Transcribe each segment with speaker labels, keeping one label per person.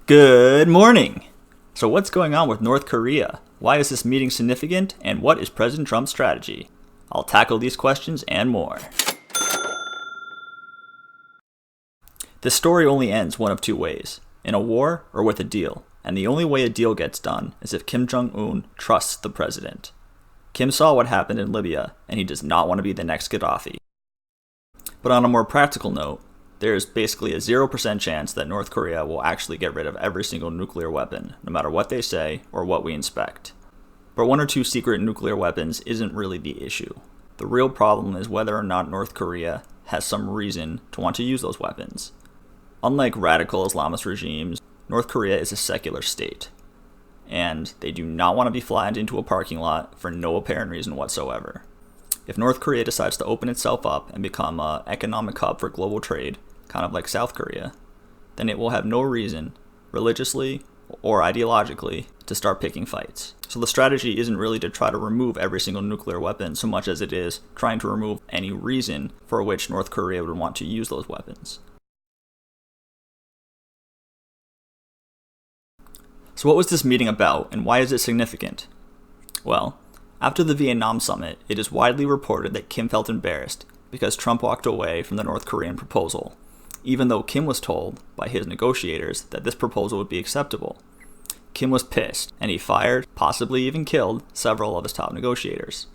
Speaker 1: Good morning! So what's going on with North Korea? Why is this meeting significant? And what is President Trump's strategy? I'll tackle these questions and more. This story only ends one of two ways, in a war or with a deal. And the only way a deal gets done is if Kim Jong-un trusts the president. Kim saw what happened in Libya, and he does not want to be the next Gadhafi. But on a more practical note, there is basically a 0% chance that North Korea will actually get rid of every single nuclear weapon, no matter what they say or what we inspect. But one or two secret nuclear weapons isn't really the issue. The real problem is whether or not North Korea has some reason to want to use those weapons. Unlike radical Islamist regimes, North Korea is a secular state, and they do not want to be flattened into a parking lot for no apparent reason whatsoever. If North Korea decides to open itself up and become an economic hub for global trade, kind of like South Korea, then it will have no reason, religiously or ideologically, to start picking fights. So the strategy isn't really to try to remove every single nuclear weapon so much as it is trying to remove any reason for which North Korea would want to use those weapons. So what was this meeting about, and why is it significant? Well, after the Vietnam summit, it is widely reported that Kim felt embarrassed because Trump walked away from the North Korean proposal, even though Kim was told by his negotiators that this proposal would be acceptable. Kim was pissed, and he fired, possibly even killed, several of his top negotiators.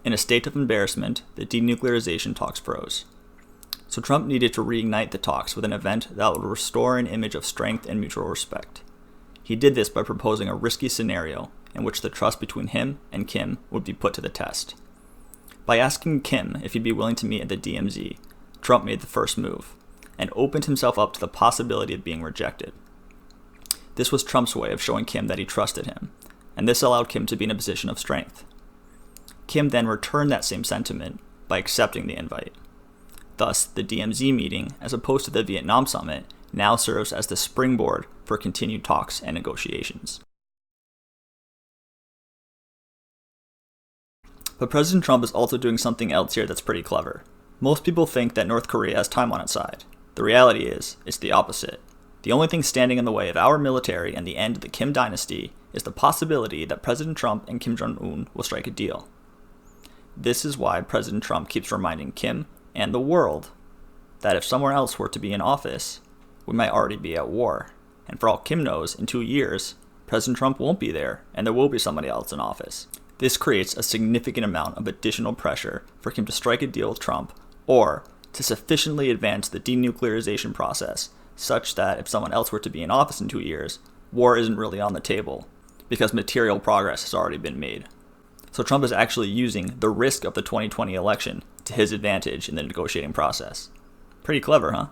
Speaker 1: In a state of embarrassment, the denuclearization talks froze. So Trump needed to reignite the talks with an event that would restore an image of strength and mutual respect. He did this by proposing a risky scenario in which the trust between him and Kim would be put to the test. By asking Kim if he'd be willing to meet at the DMZ, Trump made the first move, and opened himself up to the possibility of being rejected. This was Trump's way of showing Kim that he trusted him, and this allowed Kim to be in a position of strength. Kim then returned that same sentiment by accepting the invite. Thus, the DMZ meeting, as opposed to the Vietnam summit, now serves as the springboard for continued talks and negotiations. But President Trump is also doing something else here that's pretty clever. Most people think that North Korea has time on its side. The reality is, it's the opposite. The only thing standing in the way of our military and the end of the Kim dynasty is the possibility that President Trump and Kim Jong-un will strike a deal. This is why President Trump keeps reminding Kim and the world that if somewhere else were to be in office, we might already be at war. And for all Kim knows, in 2 years, President Trump won't be there, and there will be somebody else in office. This creates a significant amount of additional pressure for Kim to strike a deal with Trump, or to sufficiently advance the denuclearization process, such that if someone else were to be in office in 2 years, war isn't really on the table, because material progress has already been made. So Trump is actually using the risk of the 2020 election to his advantage in the negotiating process. Pretty clever, huh?